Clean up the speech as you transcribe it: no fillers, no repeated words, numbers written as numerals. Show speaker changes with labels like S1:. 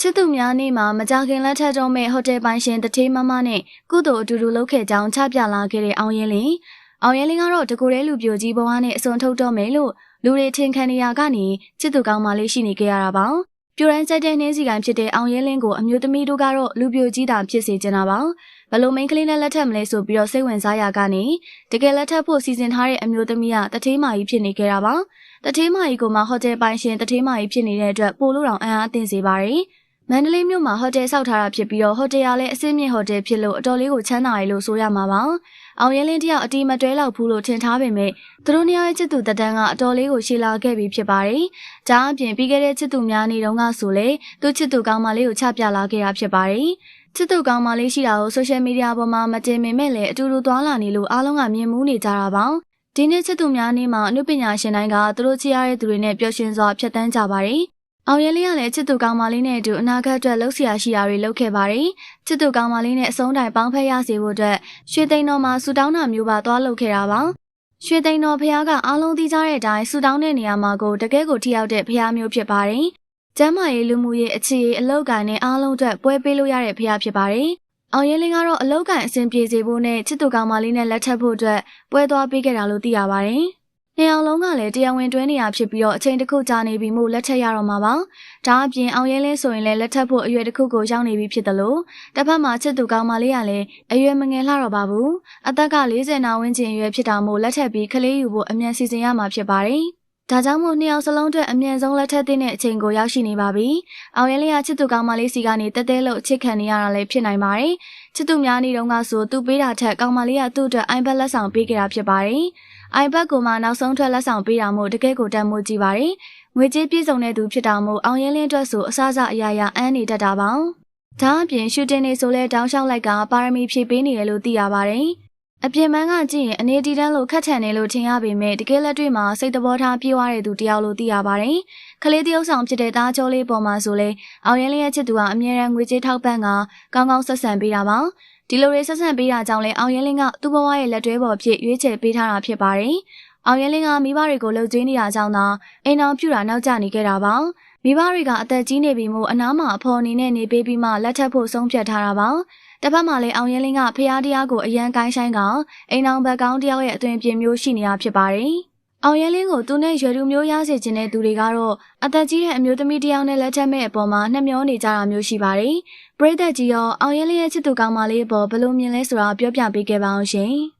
S1: ချစ်သူများနေ့မှာမကြခင်လက်ထက်တော့မဲ့ဟိုတယ်ပိုင်ရှင်တထေးမမနဲ့ကုသိုလ်အတူတူလုပ်ခဲ့ကြောင်းချပြလာခဲ့တဲ့အောင်ရင်လင်းကတော့တကူတဲ့လူပြိုကြီးဘဝနဲ့အစွန်ထုတ်တော့မယ်လို့လူတွေထင်ခံနေရကနေချစ်သူကောင်းမလေးရှိနေကြရတာပါပြိုရန်ကြိုက်တဲ့နှင်းစီကန်ဖြစ်တဲ့အောင်ရင်လင်းကိုအမျိုးသမီးတို့ကတော့လူပြိုကြီးတာဖြစ်စေချင်တာပါဘလို့မိန်းကလေးနဲ့လက်ထက်မလဲဆိုပြီးတော့စိတ်ဝင်စားရကနေတကယ်လက်ထက်ဖို့စီစဉ်ထားတဲ့အမျိုးသမီးကတထေးမကြီးဖြစ်နေကြတာပါတထေးမကြီးကမှဟိုတယ်ပိုင်ရှင်တထေးမကြီးဖြစ်နေတဲ့အတွက်ပိုလို့တောင်အံ့အားသင့်စေပါတယ်မန္တလေးမြို့မှာဟိုတယ်ဆောက်ထားတာဖြစ်ပြီးတော့ဟိုတယ်ကလည်းအဆင့်မြင့်ဟိုတယ်ဖြစ်လို့အတော်လေးကိုချမ်းသာရလို့ဆိုရမှာပါ။အောင်ရဲလင်းတယောက်အတီးမတွဲလောက်ဘူးလို့ထင်ထားပေမဲ့သူတို့နှစ်ယောက်ရဲ့ချစ်သူတက်တန်းကအတော်လေးကိုရှည်လာခဲ့ပြီးဖြစ်ပါတယ်။ဒါအပြင်ပြီးခဲ့တဲ့ချစ်သူများနေတုန်းကဆိုလေသူချစ်သူကောင်းမလေးကိုချပြလာခဲ့တာဖြစ်ပါတယ်။ချစ်သူကောင်းမလေးရှိတာကိုဆိုရှယ်မီဒီယာပေါ်မှာမတင်ပေမဲ့လည်းအတူတူသွားလာနေလို့အားလုံးကမြင်မှုနေကြတာပါ။ဒီနေ့ချစ်သူများနေ့မှာအနုပညာရှင်တိုင်းကသူတို့ချစ်ရတဲ့သူတွေနဲ့ပျော်ရွှင်စွာဖြတ်သန်းကြပါတယ်။အောင်ရဲလေးကလည်းချစ်သူကောင်းမလေးနဲ့အတူအနာဂတ်အတွက်လှုပ်ရှားရှိတာတွေလုပ်ခဲ့ပါတယ်။ချစ်သူကောင်းမလေးနဲ့အဆုံးတိုင်ပေါင်းဖက်ရစေဖို့အတွက်ရွှေသိန်းတော်မှာဆူတောင်းတာမျိုးပါသွားလုပ်ခဲ့တာပါ။ရွှေသိန်းတော်ဖះကအားလုံးသိကြတဲ့အတိုင်းဆူတောင်းတဲ့နေရာမှာကိုတကယ်ကိုထိရောက်တဲ့ဖះမျိုးဖြစ်ပါတယ်။ကျမ်းမာရေးလူမှုရေးအခြေရေးအလောက်ကန်နဲ့အားလုံးအတွက်ပွဲပေးလို့ရတဲ့ဖះဖြစ်ပါတယ်။အောင်ရဲလေးကတော့အလောက်ကန်အဆင်ပြေစေဖို့နဲ့ချစ်သူကောင်းမလေးနဲ့လက်ထပ်ဖို့အတွက်ပွဲသွားပေးခဲ့တာလို့သိရပါတယ်။နှစ်အောင်လုံးကလည်းတရားဝင်တွဲနေရဖြစ်ပြီးတော့အချိန်တစ်ခုကြာနေပြီမို့လက်ထက်ရတော့မှာပါ။ဒါအပြင်အောင်ရဲလင်းဆိုရင်လည်းလက်ထက်ဖို့အရွယ်တစ်ခုကိုရောက်နေပြီဖြစ်တယ်လို့တစ်ဖက်မှာချစ်သူကောင်းမလေးကလည်းအရွယ်မငယ်လှတော့ပါဘူး။အသက်က40နာဝန်းကျင်အရွယ်ဖြစ်တာမို့လက်ထက်ပြီးကလေးယူဖို့အမြန်စီစဉ်ရမှာဖြစ်ပါတယ်။ဒါကြောင့်မို့နှစ်ယောက်စလုံးအတွက်အမြန်ဆုံးလက်ထက်တဲ့အချိန်ကိုရောက်ရှိနေပါပြီ။အောင်ရဲလင်းကချစ်သူကောင်းမလေးစီကနေတဲတဲလို့အချစ်ခံနေရတာလည်းဖြစ်နိုင်ပါတယ်။ချစ်သူများနေတုန်းကဆိုသူပေးတာထက်ကောင်းမလေးကသူ့အတွက်အိုင်ဘတ်လက်ဆောင်ပေးခဲ့တာဖြစ်ပါတယ်။ iPad ကိုမှနောက်ဆုံးထွက်လက်ဆောင်ပေးတာမို့တကယ်ကိုတန်မိုးကြည့်ပါတယ်။ငွေကြေးပြည့်စုံတဲ့သူဖြစ်တာမို့အောင်ရဲလင်းအတွက်ဆိုအစားအစာအရာရာအန်းနေတတ်တာပါ။ဒါအပြင်ရှူတင်နေဆိုလဲတောင်းလျှောက်လိုက်ကပါရမီဖြည့်ပေးနေရလို့သိရပါတယ်။အပြင်ပန်းကကြည့်ရင်အနေတီတန်းလို့ခက်ထန်နေလို့ထင်ရပေမဲ့တကယ်လက်တွေ့မှာစိတ်သဘောထားပြေးသွားတဲ့သူတယောက်လို့သိရပါတယ်။ကလေးတယောက်ဆောင်ဖြစ်တဲ့သားကျော်လေးပေါ်မှာဆိုလဲအောင်ရဲလင်းရဲ့ချစ်သူကအမြဲတမ်းငွေကြေးထောက်ပံ့ကကောင်းကောင်းဆက်ဆံပေးတာပါ။ဒီလိုတွေဆက်ဆံပေးတာကြောင့်လဲအောင်ရဲလင်းကသူ့ဘဝရဲ့လက်တွဲပေါ်ဖြစ်ရွေးချယ်ပေးထားတာဖြစ်ပါတယ်။အောင်ရဲလင်းကမိဘတွေကိုလှုပ်ကျွေးနေတာကြောင့်သာအိမ်အောင်ပြူတာနောက်ကျနေခဲ့တာပါ။မိဘတွေကအသက်ကြီးနေပြီမို့အနားမှာအဖော်အနေနဲ့နေပေးပြီးမှလက်ထပ်ဖို့ဆုံးဖြတ်ထားတာပါ။တစ်ဖက်မှာလဲအောင်ရဲလင်းကဖျားတရားကိုအရန်ကိုင်းဆိုင်ကအိမ်အောင်ဘက်ကောင်းတယောက်ရဲ့အသွင်ပြင်မျိုးရှိနေတာဖြစ်ပါတယ်။အောင်ရဲလင်းကိုသူနဲ့ရွယ်သူမျိုးရစေချင်တဲ့သူတွေကတော့အသက်ကြီးတဲ့အမျိုးသမီးတယောက်နဲ့လက်ထပ်မဲ့အပေါ်မှာနှမျောနေကြတာမျိုးရှိပါတယ်။ပရိသတ်ကြီးရောအောင်ရဲလင်းရဲ့ချစ်သူကောင်းမလေးအပေါ်ဘယ်လိုမြင်လဲဆိုတာပြောပြပေးခဲ့ပါအောင်ရှင်။